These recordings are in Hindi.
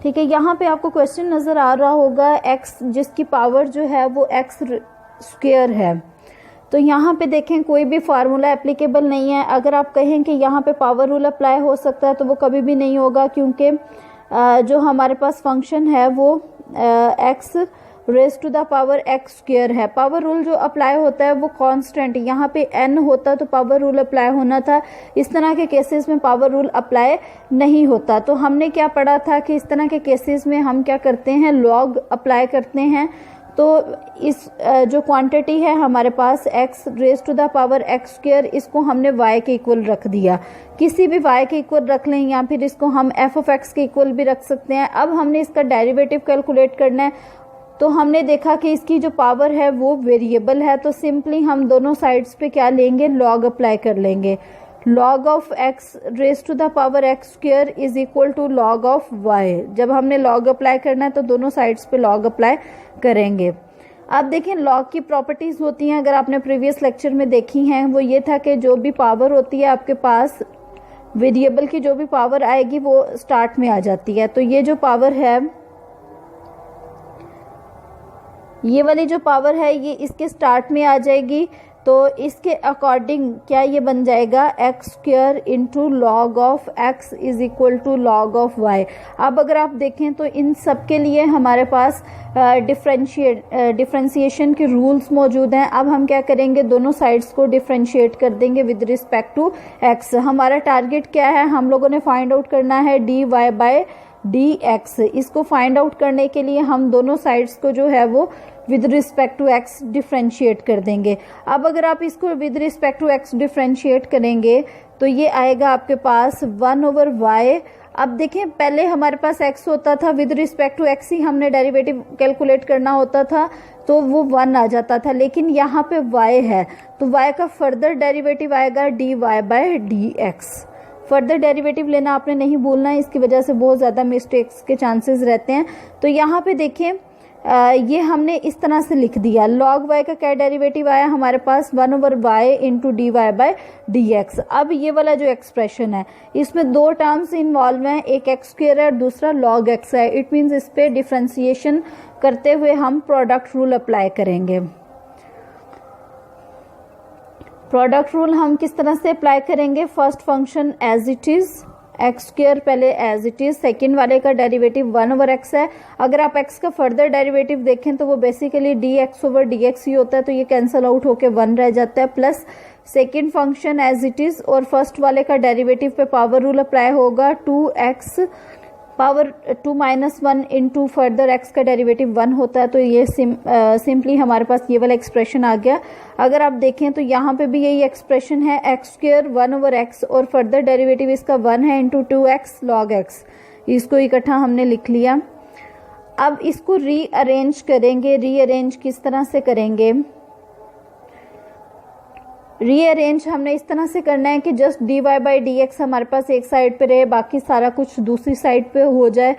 ठीक है, यहाँ पे आपको क्वेश्चन नज़र आ रहा होगा x जिसकी पावर जो है वो x स्क्वायर है। तो यहाँ पे देखें कोई भी फार्मूला एप्लीकेबल नहीं है। अगर आप कहें कि यहाँ पे पावर रूल अप्लाई हो सकता है तो वो कभी भी नहीं होगा, क्योंकि जो हमारे पास फंक्शन है वो x raise to the power x square है। पावर रूल जो अप्लाई होता है वो कांस्टेंट, यहाँ पे n होता तो पावर रूल अप्लाई होना था। इस तरह के केसेस में पावर रूल अप्लाई नहीं होता। तो हमने क्या पढ़ा था कि इस तरह के केसेस में हम क्या करते हैं, लॉग अप्लाई करते हैं। तो इस जो क्वांटिटी है हमारे पास x raise to the power x square, इसको हमने y के इक्वल रख दिया। किसी भी y के इक्वल रख लें या फिर इसको हम f ऑफ x के इक्वल भी रख सकते हैं। अब हमने इसका डेरिवेटिव कैलकुलेट करना है। तो हमने देखा कि इसकी जो पावर है वो वेरिएबल है, तो सिंपली हम दोनों साइड्स पे क्या लेंगे, लॉग अप्लाई कर लेंगे। Log of x raise to the power x square is equal to log of y। जब हमने लॉग अप्लाई करना है तो दोनों साइड्स पे लॉग अप्लाई करेंगे। अब देखें लॉग की प्रॉपर्टीज होती हैं, अगर आपने प्रीवियस लेक्चर में देखी हैं, वो ये था कि जो भी पावर होती है आपके पास, वेरिएबल की जो भी पावर आएगी वो स्टार्ट में आ जाती है। तो ये जो पावर है, ये वाली जो पावर है ये इसके स्टार्ट में आ जाएगी। तो इसके अकॉर्डिंग क्या ये बन जाएगा, x square into log of x is equal to log of y. अब अगर आप देखें तो इन सब के लिए हमारे पास डिफ्रेंशिएशन के रूल्स मौजूद हैं। अब हम क्या करेंगे, दोनों साइड्स को डिफ्रेंशिएट कर देंगे विद रिस्पेक्ट टू एक्स। हमारा टारगेट क्या है, हम लोगों ने फाइंड आउट करना है d y by d x. इसको फाइंड आउट करने के लिए हम दोनों साइड्स को जो है वो with respect to x differentiate कर देंगे। अब अगर आप इसको with respect to x differentiate करेंगे तो ये आएगा आपके पास 1/y। अब देखें पहले हमारे पास x होता था, विद रिस्पेक्ट टू x ही हमने डेरिवेटिव कैलकुलेट करना होता था तो वो 1 आ जाता था, लेकिन यहाँ पे y है तो y का फर्दर डेरिवेटिव आएगा dy by dx। Further derivative लेना आपने नहीं भूलना है, इसकी वजह से बहुत ज़्यादा मिस्टेक्स के चांसेस रहते हैं। तो यहाँ पे देखें ये हमने इस तरह से लिख दिया, log y का क्या डेरिवेटिव आया हमारे पास 1/y into d y by d x. अब ये वाला जो एक्सप्रेशन है इसमें दो टर्म्स इन्वॉल्व हैं, एक एक्स स्क्वायर है और दूसरा log x है। इट मीन्स इस पे डिफ्रेंसिएशन करते हुए हम प्रोडक्ट रूल अप्लाई करेंगे। प्रोडक्ट रूल हम किस तरह से अप्लाई करेंगे, first function as it is x square पहले एज इट इज, सेकेंड वाले का डेरिवेटिव 1/x है। अगर आप x का फर्दर डेरिवेटिव देखें तो वो बेसिकली dx/dx ही होता है, तो ये कैंसिल आउट होके 1 रह जाता है, plus second function as it is और फर्स्ट वाले का डेरिवेटिव पे पावर रूल अप्लाई होगा 2x power 2 - 1 into further x का डेरिवेटिव 1 होता है। तो ये सिंपली हमारे पास ये वाला एक्सप्रेशन आ गया। अगर आप देखें तो यहाँ पे भी यही एक्सप्रेशन है, एक्स स्क्वायर 1/x और फर्दर डेरिवेटिव इसका 1 है इंटू 2x log x। इसको इकट्ठा हमने लिख लिया। अब इसको रीअरेंज करेंगे। रीअरेंज किस तरह से करेंगे, रीअरेंज हमने इस तरह से करना है कि just dy by d x हमारे पास एक साइड पे रहे, बाकी सारा कुछ दूसरी साइड पे हो जाए।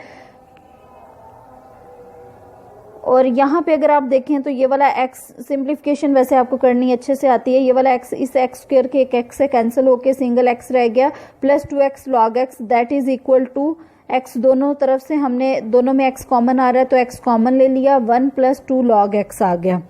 और यहाँ पे अगर आप देखें तो ये वाला x सिंप्लीफिकेशन वैसे आपको करनी अच्छे से आती है, ये वाला x इस x स्क्वायर के एक x से कैंसिल होके सिंगल x रह गया, plus 2x log x that is equal to x। दोनों तरफ से हमने, दोनों में x कॉमन आ रहा है तो x कॉमन ले लिया, 1 + 2 log x आ गया।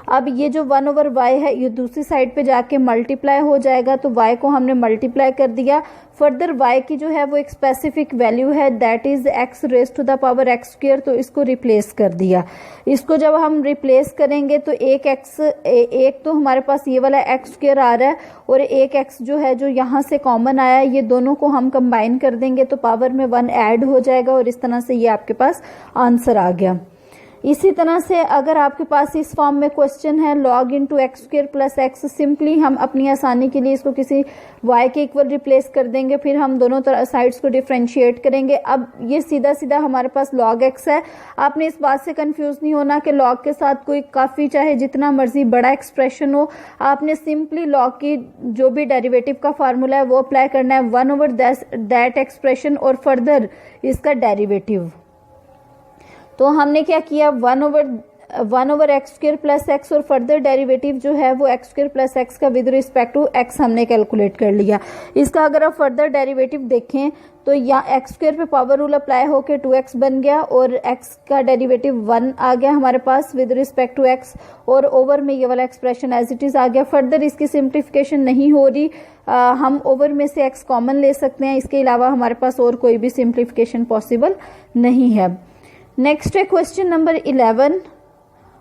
अब ये जो 1/y है ये दूसरी साइड पे जाके मल्टीप्लाई हो जाएगा, तो y को हमने मल्टीप्लाई कर दिया। फर्दर y की जो है वो एक स्पेसिफिक वैल्यू है that is x raise to the power x square, तो इसको रिप्लेस कर दिया। इसको जब हम रिप्लेस करेंगे तो एक तो हमारे पास ये वाला x स्क्वायर आ रहा है और एक x जो है जो यहाँ से कॉमन आया है, ये दोनों को हम कंबाइन कर देंगे तो पावर में 1 ऐड हो जाएगा और इस तरह से ये आपके पास आंसर आ गया। इसी तरह से अगर आपके पास इस फॉर्म में क्वेश्चन है log into x square plus x, simply हम अपनी आसानी के लिए इसको किसी y के इक्वल रिप्लेस कर देंगे, फिर हम दोनों साइड्स को डिफ्रेंशिएट करेंगे। अब ये सीधा सीधा हमारे पास log x है। आपने इस बात से कंफ्यूज नहीं होना कि log के साथ कोई काफ़ी चाहे जितना मर्जी बड़ा एक्सप्रेशन हो, आपने सिंपली log की जो भी डेरिवेटिव का फार्मूला है वो अप्लाई करना है 1/that एक्सप्रेशन और फर्दर इसका डेरिवेटिव। तो हमने क्या किया, 1/that 1/x² प्लस एक्स, और फर्दर डेरिवेटिव जो है वो x² प्लस एक्स का विद रिस्पेक्ट टू x हमने कैलकुलेट कर लिया। इसका अगर आप फर्दर डेरिवेटिव देखें तो यहाँ x² पे पावर रूल अप्लाई होकर 2x बन गया और x का डेरिवेटिव 1 आ गया हमारे पास विद रिस्पेक्ट टू x, और ओवर में ये वाला एक्सप्रेशन एज इट इज आ गया। फर्दर इसकी सिंप्लीफिकेशन नहीं हो रही, हम ओवर में से x कॉमन ले सकते हैं, इसके अलावा हमारे पास और कोई भी सिंप्लीफिकेशन पॉसिबल नहीं है। नेक्स्ट है question number 11,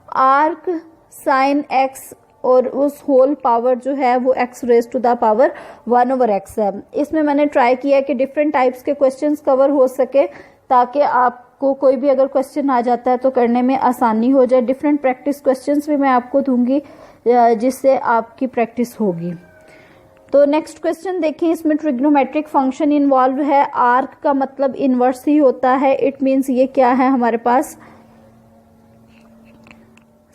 arc sine x और उस होल पावर जो है वो x raise to the power 1/x है। इसमें मैंने ट्राई किया कि डिफरेंट टाइप्स के क्वेश्चंस कवर हो सके ताकि आपको कोई भी अगर क्वेश्चन आ जाता है तो करने में आसानी हो जाए। डिफरेंट प्रैक्टिस क्वेश्चंस भी मैं आपको दूंगी जिससे आपकी प्रैक्टिस होगी। तो नेक्स्ट क्वेश्चन देखिए, इसमें ट्रिग्नोमेट्रिक फंक्शन इन्वॉल्व है। आर्क का मतलब इनवर्स ही होता है, इट मीन्स ये क्या है हमारे पास,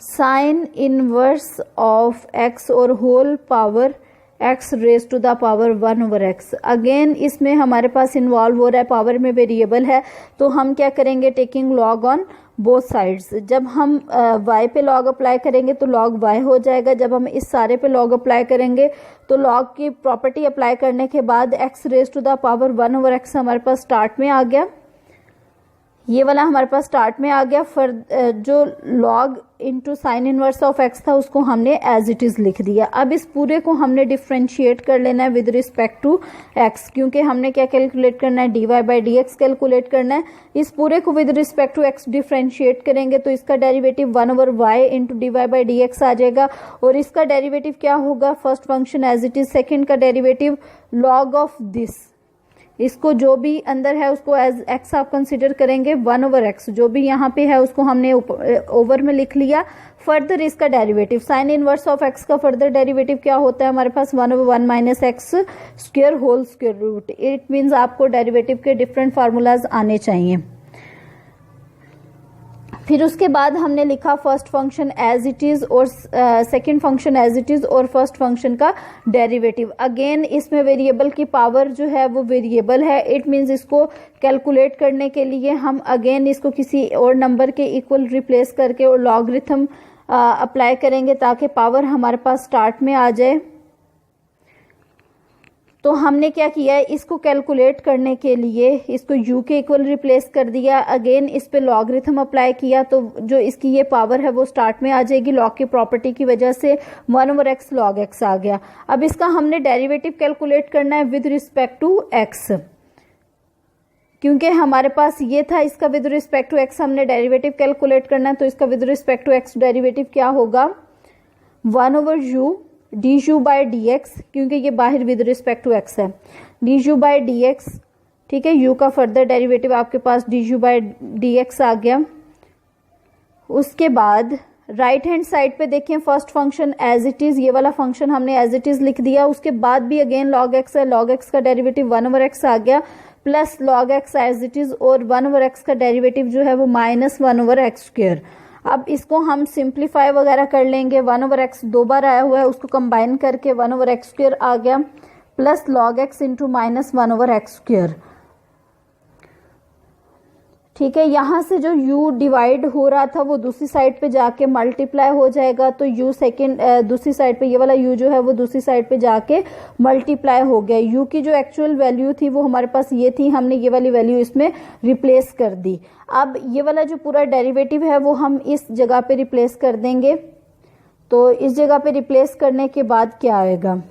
साइन इनवर्स ऑफ x और whole power x raise to the power 1/x। Again इसमें हमारे पास इन्वॉल्व हो रहा है, पावर में वेरिएबल है, तो हम क्या करेंगे, taking log on both sides. जब हम y पे लॉग अप्लाई करेंगे तो लॉग y हो जाएगा, जब हम इस सारे पे लॉग अप्लाई करेंगे तो लॉग की प्रॉपर्टी अप्लाई करने के बाद x raise to the power 1/x हमारे पास स्टार्ट में आ गया, ये वाला हमारे पास स्टार्ट में आ गया। फिर जो log into sine inverse of x था उसको हमने एज इट इज लिख दिया। अब इस पूरे को हमने डिफ्रेंशिएट कर लेना है विद रिस्पेक्ट टू x, क्योंकि हमने क्या कैलकुलेट करना है, dy/dx कैलकुलेट करना है। इस पूरे को with respect to x differentiate करेंगे तो इसका डेरिवेटिव 1/y इंटू dy/dx आ जाएगा, और इसका डेरिवेटिव क्या होगा, first function as it is, second का डेरिवेटिव लॉग ऑफ दिस, इसको जो भी अंदर है उसको एज x आप कंसिडर करेंगे 1/x, जो भी यहाँ पे है उसको हमने ओवर में लिख लिया। फर्दर इसका derivative sine inverse of x का फर्दर डेरिवेटिव क्या होता है हमारे पास, 1/1 minus x square whole square root. It means आपको डेरिवेटिव के डिफरेंट फार्मूलाज आने चाहिए। फिर उसके बाद हमने लिखा first function as it is और second function as it is और फर्स्ट फंक्शन का डेरिवेटिव। अगेन इसमें वेरिएबल की पावर जो है वो वेरिएबल है, इट मीन्स इसको कैलकुलेट करने के लिए हम अगेन इसको किसी और नंबर के इक्वल रिप्लेस करके और लॉगरिथम अप्लाई करेंगे ताकि पावर हमारे पास स्टार्ट में आ जाए। तो हमने क्या किया है, इसको कैलकुलेट करने के लिए इसको u के इक्वल रिप्लेस कर दिया, अगेन इस पे लॉगरिथम अप्लाई किया तो जो इसकी ये पावर है वो स्टार्ट में आ जाएगी, लॉग की प्रॉपर्टी की वजह से 1/x log x आ गया। अब इसका हमने डेरिवेटिव कैलकुलेट करना है विद रिस्पेक्ट टू x, क्योंकि हमारे पास ये था, इसका विद रिस्पेक्ट टू x हमने डेरिवेटिव कैलकुलेट करना है, तो इसका with respect to x derivative क्या होगा, 1/u du/dx, क्योंकि ये बाहर विद रिस्पेक्ट टू x है, du/dx, ठीक है। u का फर्दर डेरिवेटिव आपके पास du/dx आ गया। उसके बाद राइट हैंड साइड पे देखें, first function as it is, ये वाला फंक्शन हमने एज इट इज लिख दिया। उसके बाद भी अगेन log x है, log x का डेरिवेटिव 1/x आ गया plus log x as it is, और 1/x का डेरिवेटिव जो है वो -1/x²। अब इसको हम सिंप्लीफाई वगैरह कर लेंगे, 1/x 2 बार आया हुआ है उसको कंबाइन करके 1/x² आ गया plus log x into -1/x², ठीक है। यहाँ से जो u डिवाइड हो रहा था वो दूसरी साइड पे जाके मल्टीप्लाई हो जाएगा, तो u सेकेंड दूसरी साइड पे, ये वाला u जो है वो दूसरी साइड पे जाके मल्टीप्लाई हो गया। u की जो एक्चुअल वैल्यू थी वो हमारे पास ये थी, हमने ये वाली वैल्यू इसमें रिप्लेस कर दी। अब ये वाला जो पूरा डेरिवेटिव है वो हम इस जगह पे रिप्लेस कर देंगे, तो इस जगह पे रिप्लेस करने के बाद क्या आएगा,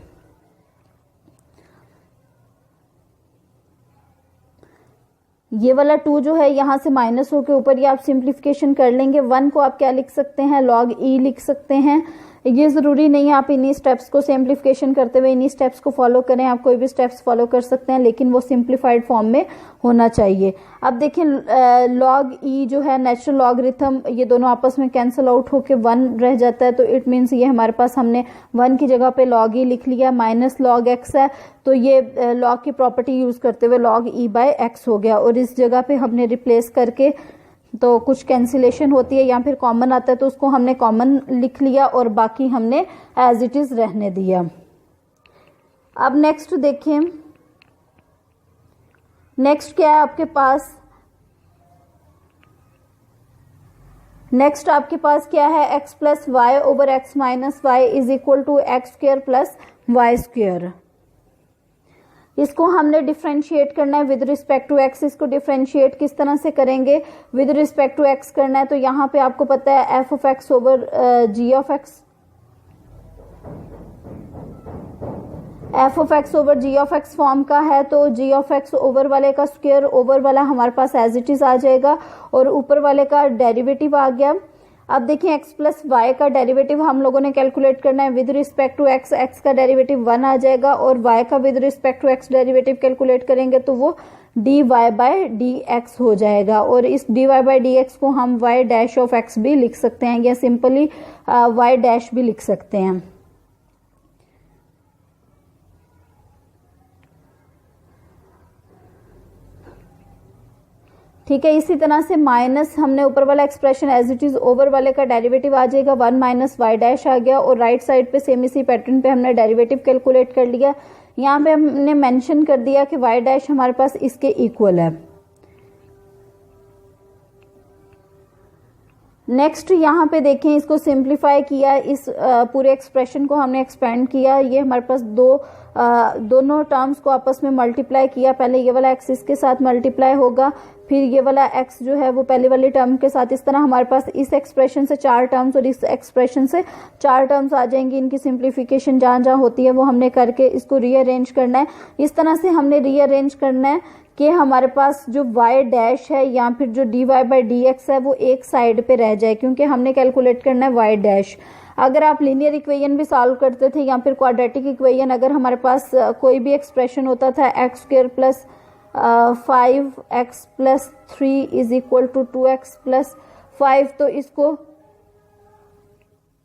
ये वाला 2 जो है यहाँ से माइनस होकर ऊपर, ये आप सिंप्लीफिकेशन कर लेंगे। 1 को आप क्या लिख सकते हैं, log e लिख सकते हैं। ये ज़रूरी नहीं है आप इन्हीं स्टेप्स को सिंप्लीफिकेशन करते हुए इन्हीं स्टेप्स को फॉलो करें, आप कोई भी स्टेप्स फॉलो कर सकते हैं, लेकिन वो सिंप्लीफाइड फॉर्म में होना चाहिए। अब देखें log e जो है नेचुरल लॉगरिथम, ये दोनों आपस में कैंसिल आउट होकर 1 रह जाता है, तो इट मीन्स ये हमारे पास हमने 1 की जगह पे log e लिख लिया, माइनस log x है, तो ये log की प्रॉपर्टी यूज़ करते हुए log e/x हो गया, और इस जगह पे हमने रिप्लेस करके तो कुछ कैंसिलेशन होती है या फिर कॉमन आता है तो उसको हमने कॉमन लिख लिया और बाकी हमने एज इट इज रहने दिया। अब नेक्स्ट देखें, नेक्स्ट क्या है आपके पास, नेक्स्ट आपके पास क्या है, x plus y over x minus y is equal to x square plus y square. इसको हमने डिफरेंशिएट करना है विद रिस्पेक्ट टू एक्स। इसको डिफरेंशिएट किस तरह से करेंगे, विद रिस्पेक्ट टू एक्स करना है। तो यहाँ पे आपको पता है f of x over g of x, f of x over g of x form का है, तो जी ऑफ एक्स ओवर वाले का स्क्वायर ओवर वाला हमारे पास एज इट इज आ जाएगा और ऊपर वाले का डेरिवेटिव आ गया। अब देखिए एक्स प्लस वाई का डेरिवेटिव हम लोगों ने कैलकुलेट करना है with respect to x. X का डेरिवेटिव 1 आ जाएगा और वाई का with respect to x derivative calculate करेंगे तो वो d y by d x हो जाएगा। और इस d y by d x को हम वाई डैश ऑफ एक्स भी लिख सकते हैं या सिंपली वाई डैश भी लिख सकते हैं। ठीक है, इसी तरह से माइनस हमने ऊपर वाला expression as it is over वाले का डेरिवेटिव आ जाएगा, 1 माइनस वाई डैश आ गया और राइट साइड पे सेम इसी पैटर्न पे हमने डेरिवेटिव कैलकुलेट कर लिया। यहाँ पे हमने मेंशन कर दिया कि वाई डैश हमारे पास इसके इक्वल है। नेक्स्ट यहाँ पे देखें, इसको सिंप्लीफाई किया, इस पूरे एक्सप्रेशन को हमने एक्सपेंड किया। ये हमारे पास दोनों टर्म्स को आपस में मल्टीप्लाई किया। पहले ये वाला एक्स इसके साथ मल्टीप्लाई होगा, फिर ये वाला एक्स जो है वो पहले वाली टर्म के साथ। इस तरह हमारे पास इस एक्सप्रेशन से 4 टर्म्स और इस एक्सप्रेशन से 4 टर्म्स आ जाएंगी। इनकी सिंप्लीफिकेशन जहाँ जहाँ होती है वो हमने करके इसको रीअरेंज करना है। इस तरह से हमने रीअरेंज करना है कि हमारे पास जो y डैश है या फिर जो dy बाई डी एक्स है वो एक साइड पे रह जाए, क्योंकि हमने कैलकुलेट करना है y डैश। अगर आप लीनियर इक्वेशन भी सॉल्व करते थे या फिर क्वाड्रेटिक इक्वेशन, अगर हमारे पास कोई भी एक्सप्रेशन होता था x square plus 5x plus 3 is equal to 2x plus 5, तो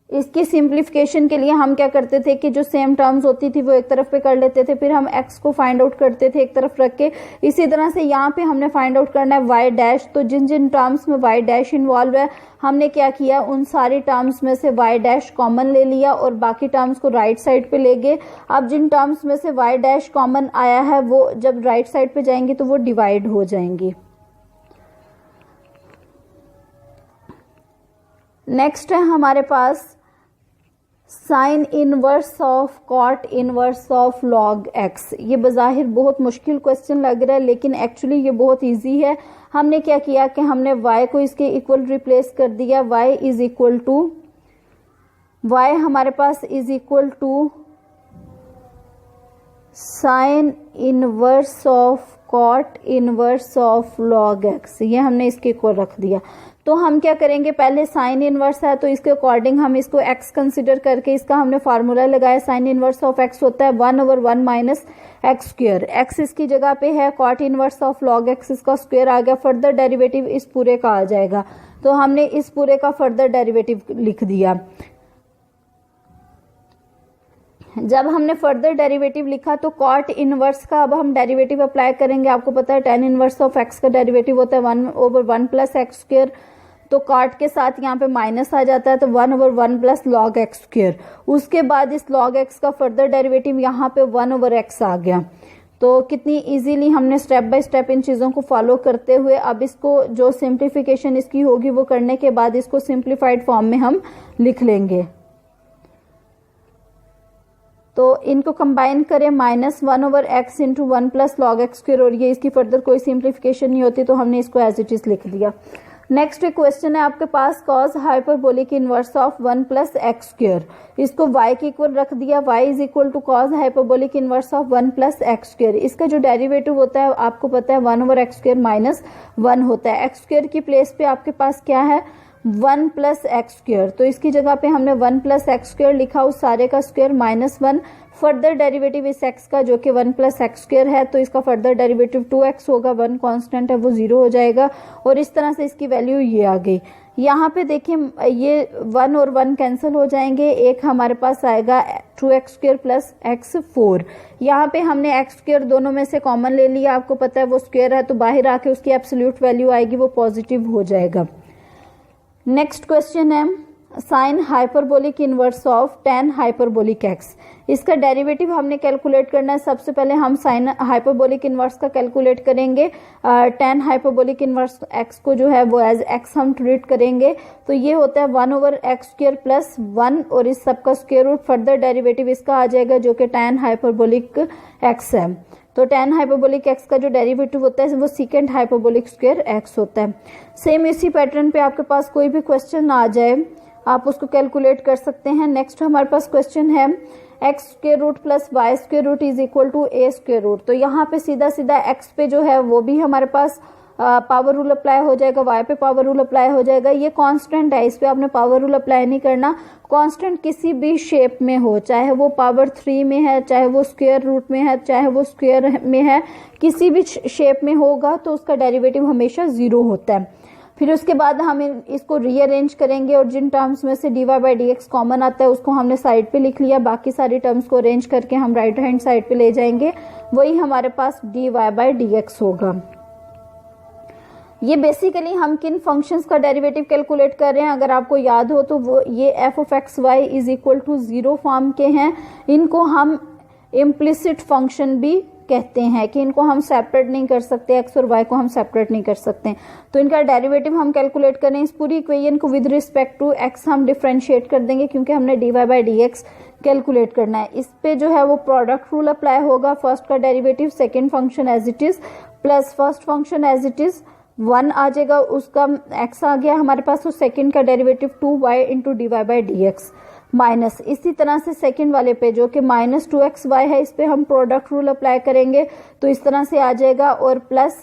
इसकी सिंप्लीफिकेशन के लिए हम क्या करते थे कि जो सेम टर्म्स होती थी वो एक तरफ पे कर लेते थे, फिर हम x को फाइंड आउट करते थे एक तरफ रख के। इसी तरह से यहाँ पे हमने फाइंड आउट करना है y डैश। तो जिन जिन टर्म्स में y डैश इन्वॉल्व है हमने क्या किया, उन सारी टर्म्स में से y डैश कॉमन ले लिया और बाकी टर्म्स को राइट साइड पे ले गए। अब जिन टर्म्स में से y डैश कॉमन आया है वो जब राइट साइड पे जाएंगी तो वो डिवाइड हो जाएंगी। नेक्स्ट है हमारे पास sine inverse of cot inverse of log x. ये बज़ाहिर बहुत मुश्किल क्वेश्चन लग रहा है लेकिन एक्चुअली ये बहुत इजी है। हमने क्या किया कि हमने y को इसके इक्वल रिप्लेस कर दिया। y is equal to, y हमारे पास is equal to sine inverse of cot inverse of log x. ये हमने इसके इक्वल रख दिया। तो हम क्या करेंगे, पहले साइन इनवर्स है तो इसके अकॉर्डिंग हम इसको x कंसिडर करके इसका हमने फार्मूला लगाया। साइन इनवर्स ऑफ x होता है 1/1 माइनस एक्स स्क्वायर। x इसकी जगह पे है, cot inverse of log x इसका स्क्वायर आ गया। फर्दर डेरिवेटिव इस पूरे का आ जाएगा, तो हमने इस पूरे का फर्दर डेरिवेटिव लिख दिया। जब हमने फर्दर डेरिवेटिव लिखा तो कॉट इनवर्स का अब हम डेरिवेटिव अप्लाई करेंगे। आपको पता है tan इनवर्स ऑफ x का डेरिवेटिव होता है 1/1 प्लस एक्स स्क्वायर। तो कॉट के साथ यहाँ पे माइनस आ जाता है तो 1/1 प्लस लॉग एक्स स्क्वायर। उसके बाद इस लॉग एक्स का फर्दर डेरिवेटिव यहाँ पे 1/x आ गया। तो कितनी इजीली हमने स्टेप बाय स्टेप इन चीज़ों को फॉलो करते हुए अब इसको जो सिंप्लीफिकेशन इसकी होगी वो करने के बाद इसको सिंप्लीफाइड फॉर्म में हम लिख लेंगे। तो इनको कंबाइन करें, -1/x into 1 plus log x square, और ये इसकी फर्दर कोई सिंप्लीफिकेशन नहीं होती तो हमने इसको एज इट इज लिख दिया। नेक्स्ट क्वेश्चन है आपके पास cos hyperbolic inverse of 1 plus x square. इसको y के इक्वल रख दिया, y is equal to cos hyperbolic inverse of 1 plus x square. इसका जो डेरिवेटिव होता है आपको पता है 1/x स्क्वायर माइनस 1 होता है। एक्स स्क्वायर की प्लेस पे आपके पास क्या है 1 प्लस एक्स स्क्वायर, तो इसकी जगह पे हमने 1 प्लस एक्स स्क्वायर लिखा, उस सारे का स्क्वायर -1। फर्दर डेरिवेटिव इस x का जो कि 1 प्लस एक्स स्क्वायर है तो इसका फर्दर डेरिवेटिव 2x होगा। 1 कांस्टेंट है वो 0 हो जाएगा और इस तरह से इसकी वैल्यू ये आ गई। यहाँ पे देखें ये 1 और 1 कैंसिल हो जाएंगे, एक हमारे पास आएगा 2x स्क्वायर प्लस x4। यहाँ पे हमने x स्क्वायर दोनों में से कॉमन ले लिया, आपको पता है वो स्क्वायर है तो बाहर आके उसकी एब्सोल्यूट वैल्यू आएगी, वो पॉजिटिव हो जाएगा। नेक्स्ट क्वेश्चन है sine hyperbolic inverse of tan hyperbolic x। इसका डेरिवेटिव हमने कैलकुलेट करना है। सबसे पहले हम साइन हाइपरबोलिक इनवर्स का कैलकुलेट करेंगे। tan हाइपरबोलिक इनवर्स x को जो है वो एज x हम ट्रीट करेंगे, तो ये होता है 1/x² प्लस 1 और इस सब का स्क्वायर रूट। फर्दर डेरिवेटिव इसका आ जाएगा जो कि tan हाइपरबोलिक x है। तो tan हाइपरबोलिक x का जो डेरिवेटिव होता है वो सेकेंड हाइपरबोलिक स्क्वायर x होता है। सेम इसी पैटर्न पे आपके पास कोई भी क्वेश्चन आ जाए आप उसको कैलकुलेट कर सकते हैं। नेक्स्ट हमारे पास क्वेश्चन है x square root plus y square root is equal to a square root. तो यहाँ पे सीधा सीधा x पे जो है वो भी हमारे पास पावर रूल अप्लाई हो जाएगा, y पे पावर रूल अप्लाई हो जाएगा। ये कांस्टेंट है, इस पे आपने पावर रूल अप्लाई नहीं करना। कांस्टेंट किसी भी शेप में हो, चाहे वो पावर 3 में है, चाहे वो स्क्वायर रूट में है, चाहे वो स्क्वायर में है, किसी भी शेप में होगा तो उसका डेरिवेटिव हमेशा 0 होता है। फिर उसके बाद हम इसको रीअरेंज करेंगे और जिन टर्म्स में से dy by d x common आता है उसको हमने साइड पे लिख लिया। बाकी सारी टर्म्स को अरेंज करके हम राइट हैंड साइड पे ले जाएंगे, वही हमारे पास dy बाई डी एक्स होगा। ये बेसिकली हम किन फंक्शंस का डेरिवेटिव कैलकुलेट कर रहे हैं, अगर आपको याद हो तो वो ये f of x y is equal to 0 form के हैं। इनको हम इम्प्लिसिट फंक्शन भी कहते हैं कि इनको हम सेपरेट नहीं कर सकते, x और y को हम सेपरेट नहीं कर सकते। तो इनका डेरिवेटिव हम कैलकुलेट करें, इस पूरी इक्वेशन को विद रिस्पेक्ट टू x हम डिफरेंशिएट कर देंगे क्योंकि हमने dy by d x calculate करना है। इस पे जो है वो प्रोडक्ट रूल अप्लाई होगा। फर्स्ट का derivative second function as it is plus first function as it is 1 आ जाएगा, उसका x आ गया हमारे पास, तो सेकेंड का derivative 2y into dy by d x minus इसी तरह से सेकंड वाले पे जो कि माइनस 2xy है, इस पे हम प्रोडक्ट रूल अप्लाई करेंगे तो इस तरह से आ जाएगा। और प्लस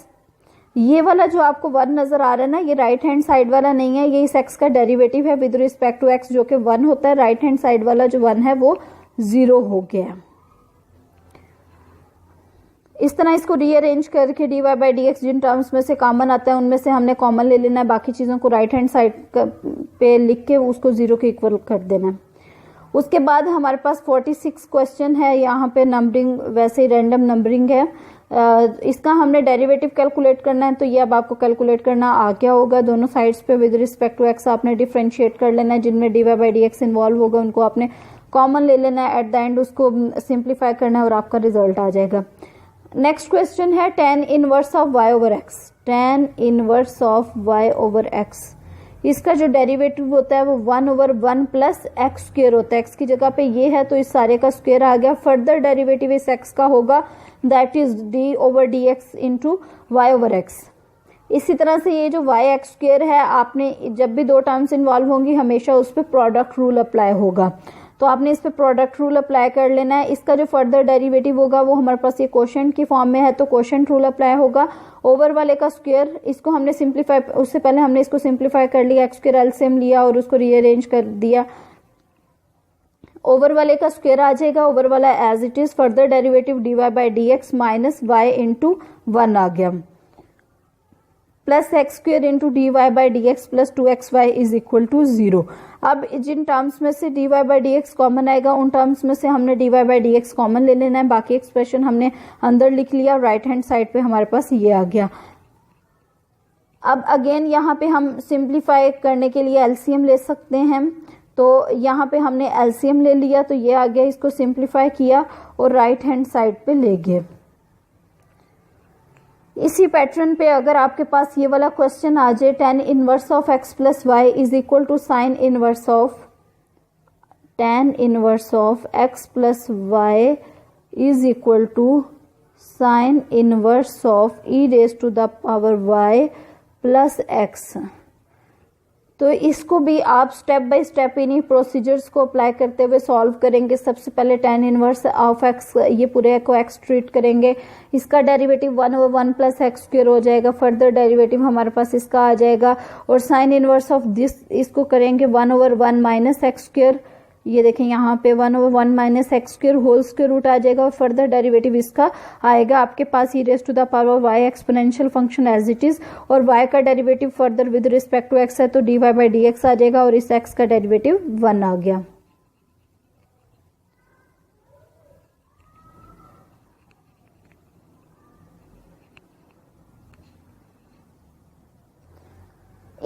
ये वाला जो आपको 1 नजर आ रहा है ना, ये राइट हैंड साइड वाला नहीं है, ये इस x का डेरिवेटिव है विद रिस्पेक्ट टू x जो कि 1 होता है। राइट हैंड साइड वाला जो 1 है वो 0 हो गया। इस तरह इसको रीअरेंज करके dy बाई डी एक्स जिन टर्म्स में से कॉमन आता है उनमें से हमने कॉमन ले लेना है, बाकी चीज़ों को राइट हैंड साइड पे लिख के उसको 0 के इक्वल कर देना है। उसके बाद हमारे पास 46 क्वेश्चन है। यहाँ पे नंबरिंग वैसे ही रैंडम नंबरिंग है, इसका हमने डेरिवेटिव कैलकुलेट करना है। तो ये अब आपको कैलकुलेट करना आ गया होगा। दोनों साइड्स पे विद रिस्पेक्ट टू एक्स आपने डिफरेंशिएट कर लेना है। जिनमें dy by d x involve होगा उनको आपने कॉमन ले लेना है, एट द एंड उसको सिंप्लीफाई करना है और आपका रिजल्ट आ जाएगा। नेक्स्ट क्वेश्चन है tan inverse of y over x। tan inverse of y over x, इसका जो डेरिवेटिव होता है वो 1/1 प्लस एक्स स्क्वायर होता है। x की जगह पे ये है तो इस सारे का स्क्वायर आ गया। फर्दर डेरिवेटिव इस x का होगा that is d over d x into y over x. इसी तरह से ये जो y एक्स स्क्वायर है, आपने जब भी दो टर्म्स इन्वॉल्व होंगी हमेशा उस पर प्रोडक्ट रूल अप्लाई होगा, तो आपने इस पे प्रोडक्ट रूल अप्लाई कर लेना है। इसका जो फर्दर डेरिवेटिव होगा वो हमारे पास ये कोशेंट की फॉर्म में है तो कोशेंट रूल अप्लाई होगा। ओवर वाले का स्क्वायर, इसको हमने सिंप्लीफाई, उससे पहले हमने इसको सिंप्लीफाई कर लिया, एक्स स्क्वायर एलसीएम लिया और उसको रीअरेंज कर दिया। ओवर वाले का स्क्वायर आ जाएगा, ओवर वाला as it is. Further derivative dy by d x minus y into 1 आ गया, plus x square into dy by d x plus 2xy is equal to 0। अब जिन टर्म्स में से dy by d x common आएगा उन टर्म्स में से हमने dy by d x common ले लेना है। बाकी एक्सप्रेशन हमने अंदर लिख लिया, राइट हैंड साइड पे हमारे पास ये आ गया। अब अगेन यहाँ पे हम सिंप्लीफाई करने के लिए एलसीएम ले सकते हैं, तो यहाँ पे हमने एलसीएम ले लिया तो ये आ गया, इसको सिंप्लीफाई किया और राइट हैंड साइड पे ले गए। इसी पैटर्न पे अगर आपके पास ये वाला क्वेश्चन आ जाए, tan inverse of x plus y is equal to sine inverse of tan inverse of x plus y is equal to sine inverse of e raise to the power y plus x, तो इसको भी आप स्टेप बाय स्टेप इन्हीं प्रोसीजर्स को अप्लाई करते हुए सॉल्व करेंगे। सबसे पहले tan इनवर्स ऑफ x, ये पूरे को x ट्रीट करेंगे, इसका डेरिवेटिव 1/1 प्लस एक्स स्क्वायर हो जाएगा। फर्दर डेरिवेटिव हमारे पास इसका आ जाएगा और साइन इनवर्स ऑफ दिस, इसको करेंगे 1/1 माइनस एक्स स्क्वायर। ये देखें यहाँ पे 1/1 minus x square whole square root आ जाएगा और फर्दर डेरिवेटिव इसका आएगा आपके पास e raise to the power y exponential function as it is, और y का derivative further with respect to x है तो dy बाई डी एक्स आ जाएगा और इस x का डेरिवेटिव 1 आ गया।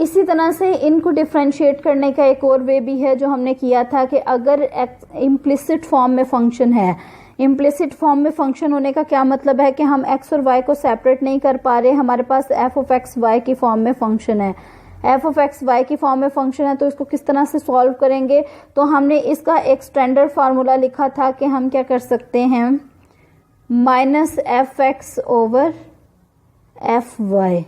इसी तरह से इनको डिफ्रेंशिएट करने का एक और वे भी है जो हमने किया था कि अगर इम्प्लिसिट फॉर्म में फंक्शन है, इम्प्लिसिट फॉर्म में फंक्शन होने का क्या मतलब है कि हम x और y को सेपरेट नहीं कर पा रहे, हमारे पास f ऑफ एक्स वाई की फॉर्म में फंक्शन है, f ऑफ एक्स वाई की फॉर्म में फंक्शन है। तो इसको किस तरह से सॉल्व करेंगे, तो हमने इसका एक स्टैंडर्ड फार्मूला लिखा था कि हम क्या कर सकते हैं, minus f x over f y,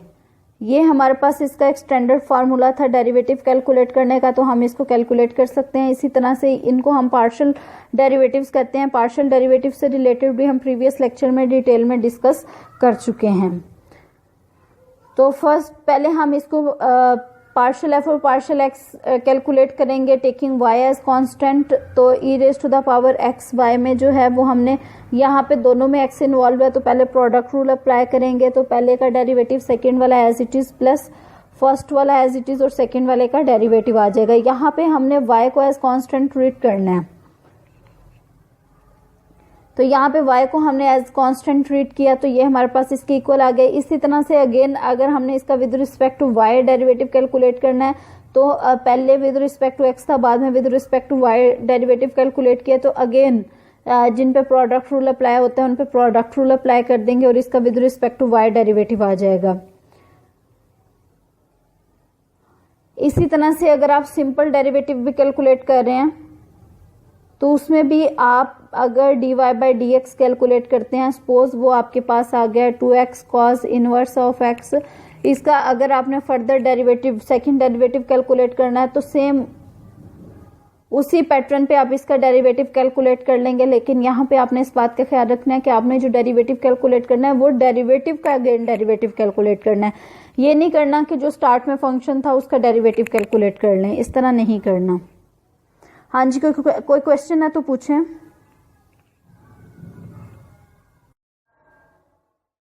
ये हमारे पास इसका एक स्टैंडर्ड फार्मूला था डेरिवेटिव कैलकुलेट करने का, तो हम इसको कैलकुलेट कर सकते हैं। इसी तरह से इनको हम पार्शियल डेरिवेटिव्स कहते हैं। पार्शियल डेरिवेटिव से रिलेटेड भी हम प्रीवियस लेक्चर में डिटेल में डिस्कस कर चुके हैं। तो फर्स्ट पहले हम इसको पार्शियल एफ और पार्शियल एक्स कैलकुलेट करेंगे टेकिंग वाई एज कांस्टेंट। तो e raise to the power x y में जो है वो हमने यहाँ पे दोनों में एक्स इन्वॉल्व है, तो पहले प्रोडक्ट रूल अप्लाई करेंगे। तो पहले का डेरिवेटिव सेकंड वाला as it is plus first वाला एज इट इज और सेकंड वाले का डेरिवेटिव आ जाएगा। यहाँ पे हमने वाई को एज कांस्टेंट ट्रीट करना है, तो यहाँ पे y को हमने एज कांस्टेंट ट्रीट किया, तो ये हमारे पास इसके इक्वल आ गए। इसी तरह से अगेन अगर हमने इसका with respect to y derivative calculate करना है, तो पहले विद रिस्पेक्ट टू x था, बाद में with respect to y derivative calculate किया, तो अगेन जिन पे प्रोडक्ट रूल अप्लाई होता है उन पे प्रोडक्ट रूल अप्लाई कर देंगे और इसका with respect to y derivative आ जाएगा। इसी तरह से अगर आप सिंपल डेरिवेटिव भी कैलकुलेट कर रहे हैं तो उसमें भी आप अगर dy by d x calculate करते हैं, सपोज वो आपके पास आ गया 2x cos inverse of x, इसका अगर आपने further derivative second derivative calculate करना है तो सेम उसी पैटर्न पे आप इसका डेरिवेटिव कैलकुलेट कर लेंगे। लेकिन यहाँ पे आपने इस बात का ख्याल रखना है कि आपने जो डेरिवेटिव कैलकुलेट करना है वो डेरिवेटिव का अगेन डेरिवेटिव कैलकुलेट करना है। ये नहीं करना कि जो स्टार्ट में फंक्शन था उसका डेरिवेटिव कैलकुलेट कर लें, इस तरह नहीं करना। हाँ जी, कोई क्वेश्चन है तो पूछें।